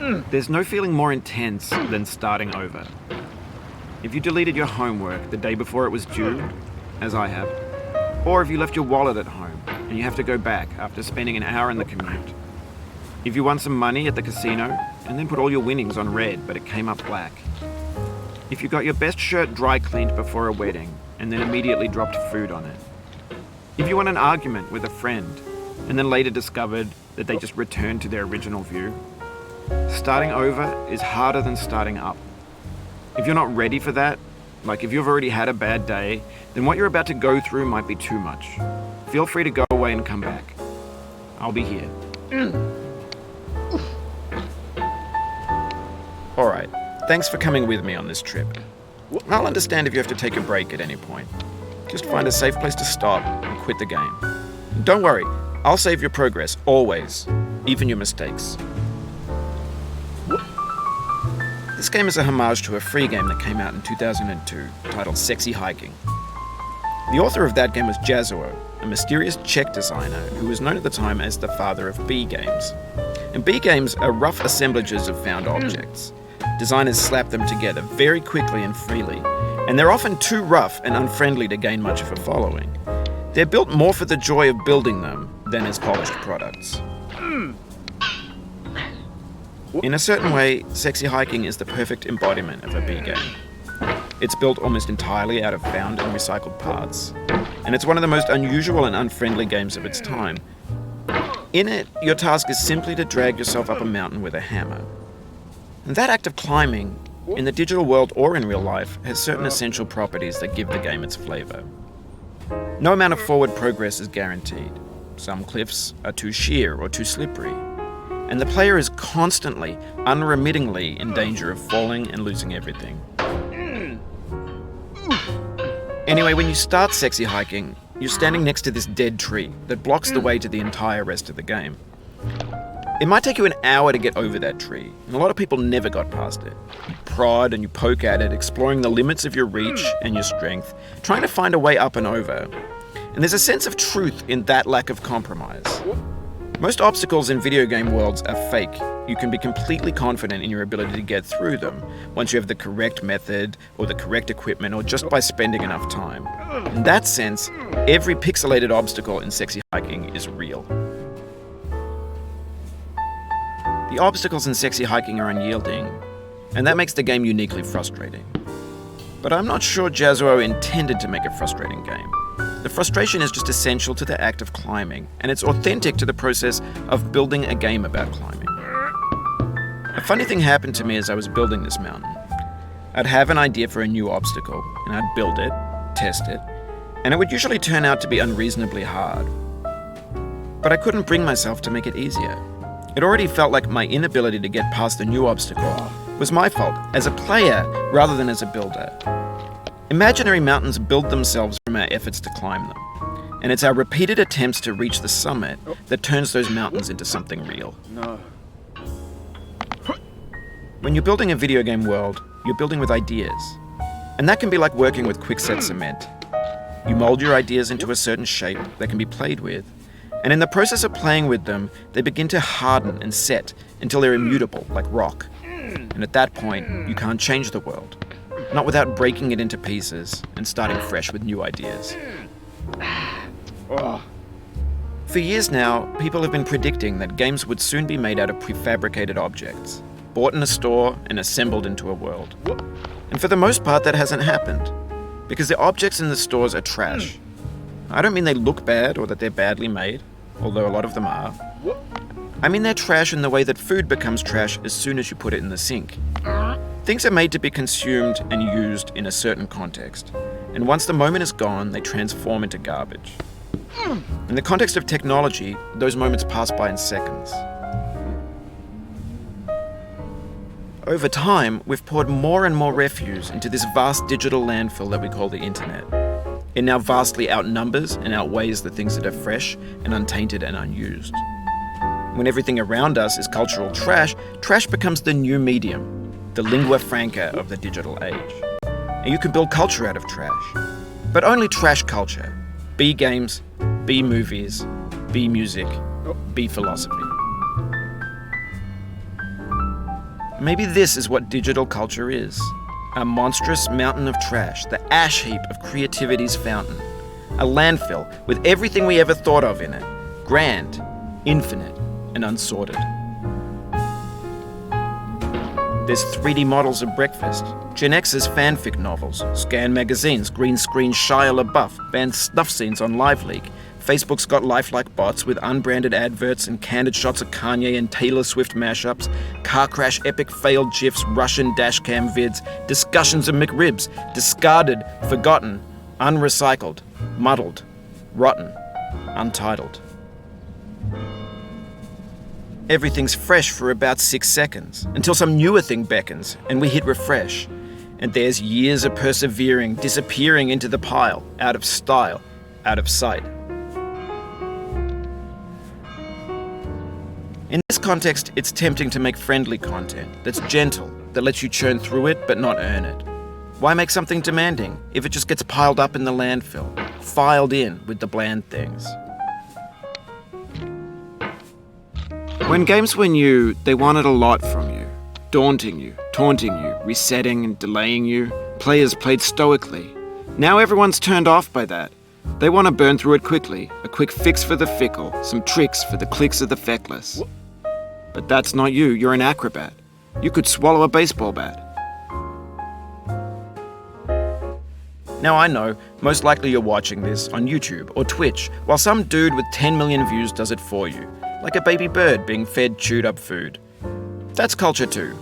There's no feeling more intense than starting over. If you deleted your homework the day before it was due, as I have, or if you left your wallet at home and you have to go back after spending an hour in the commute. If you won some money at the casino and then put all your winnings on red but it came up black. If you got your best shirt dry cleaned before a wedding and then immediately dropped food on it. If you won an argument with a friend and then later discovered that they just returned to their original view. Starting over is harder than starting up. If you're not ready for that, like if you've already had a bad day, then what you're about to go through might be too much. Feel free to go away and come back. I'll be here. Alright, thanks for coming with me on this trip. I'll understand if you have to take a break at any point. Just find a safe place to stop and quit the game. And don't worry, I'll save your progress, always, even your mistakes. This game is a homage to a free game that came out in 2002, titled Sexy Hiking. The author of that game was Jazzuo, a mysterious Czech designer who was known at the time as the father of B games. And B games are rough assemblages of found objects. Designers slap them together very quickly and freely, and they're often too rough and unfriendly to gain much of a following. They're built more for the joy of building them than as polished products. In a certain way, Sexy Hiking is the perfect embodiment of a B game. It's built almost entirely out of found and recycled parts, and it's one of the most unusual and unfriendly games of its time. In it, your task is simply to drag yourself up a mountain with a hammer. And that act of climbing, in the digital world or in real life, has certain essential properties that give the game its flavor. No amount of forward progress is guaranteed. Some cliffs are too sheer or too slippery. And the player is constantly, unremittingly in danger of falling and losing everything. Anyway, when you start Sexy Hiking, you're standing next to this dead tree that blocks the way to the entire rest of the game. It might take you an hour to get over that tree, and a lot of people never got past it. You prod and you poke at it, exploring the limits of your reach and your strength, trying to find a way up and over. And there's a sense of truth in that lack of compromise. Most obstacles in video game worlds are fake. You can be completely confident in your ability to get through them once you have the correct method or the correct equipment or just by spending enough time. In that sense, every pixelated obstacle in Sexy Hiking is real. The obstacles in Sexy Hiking are unyielding, and that makes the game uniquely frustrating. But I'm not sure Jazzuo intended to make a frustrating game. The frustration is just essential to the act of climbing, and it's authentic to the process of building a game about climbing. A funny thing happened to me as I was building this mountain. I'd have an idea for a new obstacle, and I'd build it, test it, and it would usually turn out to be unreasonably hard. But I couldn't bring myself to make it easier. It already felt like my inability to get past the new obstacle was my fault as a player rather than as a builder. Imaginary mountains build themselves from our efforts to climb them, and it's our repeated attempts to reach the summit that turns those mountains into something real. No. When you're building a video game world, you're building with ideas, and that can be like working with quickset cement. You mold your ideas into a certain shape that can be played with, and in the process of playing with them, they begin to harden and set until they're immutable, like rock. And at that point, you can't change the world. Not without breaking it into pieces and starting fresh with new ideas. For years now, people have been predicting that games would soon be made out of prefabricated objects, bought in a store and assembled into a world. And for the most part, that hasn't happened, because the objects in the stores are trash. I don't mean they look bad or that they're badly made, although a lot of them are. I mean they're trash in the way that food becomes trash as soon as you put it in the sink. Things are made to be consumed and used in a certain context, and once the moment is gone, they transform into garbage. In the context of technology, those moments pass by in seconds. Over time, we've poured more and more refuse into this vast digital landfill that we call the internet. It now vastly outnumbers and outweighs the things that are fresh and untainted and unused. When everything around us is cultural trash, trash becomes the new medium, the lingua franca of the digital age. And you can build culture out of trash. But only trash culture. B games, B movies, B music, B philosophy. Maybe this is what digital culture is. A monstrous mountain of trash, the ash heap of creativity's fountain. A landfill with everything we ever thought of in it. Grand, infinite, and unsorted. There's 3D models of breakfast, Gen X's fanfic novels, scan magazines, green screen Shia LaBeouf, banned snuff scenes on LiveLeak. Facebook's got lifelike bots with unbranded adverts and candid shots of Kanye and Taylor Swift mashups, car crash epic failed GIFs, Russian dashcam vids, discussions of McRibs, discarded, forgotten, unrecycled, muddled, rotten, untitled. Everything's fresh for about 6 seconds, until some newer thing beckons, and we hit refresh. And there's years of persevering disappearing into the pile, out of style, out of sight. In this context, it's tempting to make friendly content that's gentle, that lets you churn through it but not earn it. Why make something demanding if it just gets piled up in the landfill, filed in with the bland things? When games were new, they wanted a lot from you. Daunting you, taunting you, resetting and delaying you. Players played stoically. Now everyone's turned off by that. They want to burn through it quickly, a quick fix for the fickle, some tricks for the clicks of the feckless. But that's not you, you're an acrobat. You could swallow a baseball bat. Now I know, most likely you're watching this on YouTube or Twitch, while some dude with 10 million views does it for you, like a baby bird being fed chewed up food. That's culture too.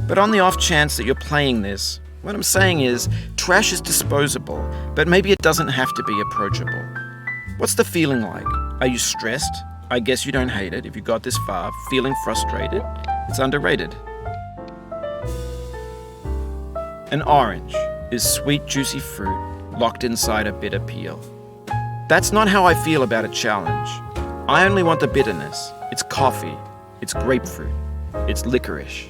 But on the off chance that you're playing this, what I'm saying is, trash is disposable, but maybe it doesn't have to be approachable. What's the feeling like? Are you stressed? I guess you don't hate it if you got this far. Feeling frustrated? It's underrated. An orange is sweet, juicy fruit locked inside a bitter peel. That's not how I feel about a challenge. I only want the bitterness. It's coffee. It's grapefruit. It's licorice.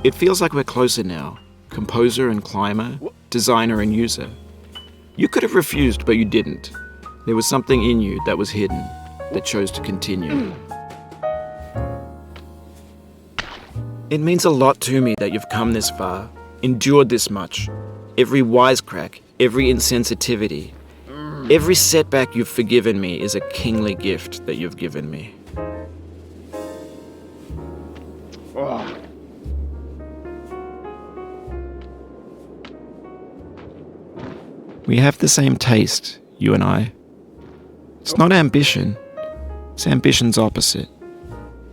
It feels like we're closer now. Composer and climber, designer and user. You could have refused, but you didn't. There was something in you that was hidden, that chose to continue. It means a lot to me that you've come this far, endured this much. Every wisecrack, every insensitivity, every setback you've forgiven me is a kingly gift that you've given me. Oh. We have the same taste, you and I. It's not ambition, it's ambition's opposite.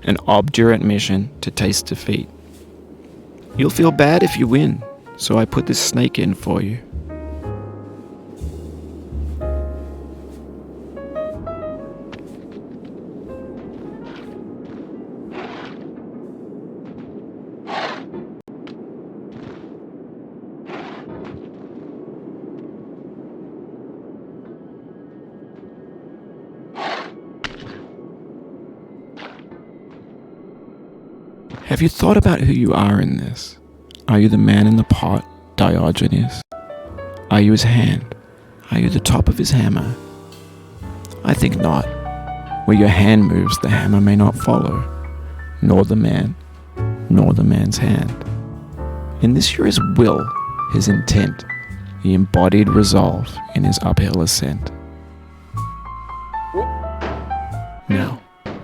An obdurate mission to taste defeat. You'll feel bad if you win, so I put this snake in for you. Have you thought about who you are in this? Are you the man in the pot, Diogenes? Are you his hand? Are you the top of his hammer? I think not. Where your hand moves, the hammer may not follow, nor the man, nor the man's hand. In this you're his will, his intent, the embodied resolve in his uphill ascent. Now,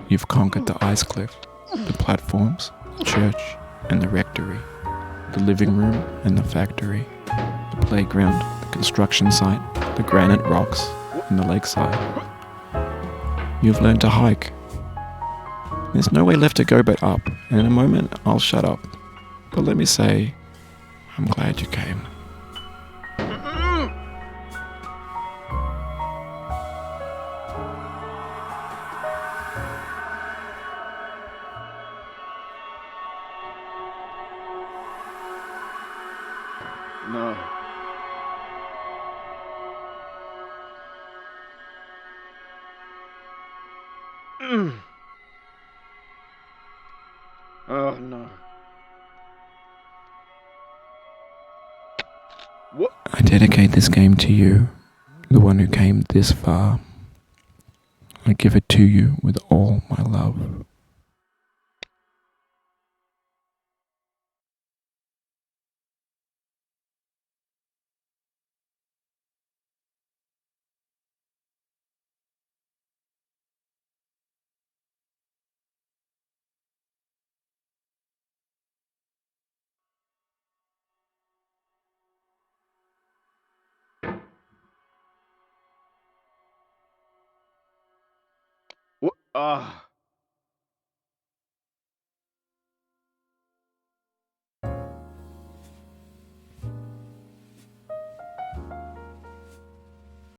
you've conquered the ice cliff, the platforms, the church and the rectory, the living room and the factory, the playground, the construction site, the granite rocks and the lakeside. You've learned to hike. There's no way left to go but up, and in a moment I'll shut up. But let me say, I'm glad you came. No. Oh no. What? I dedicate this game to you, the one who came this far. I give it to you with all my love. What?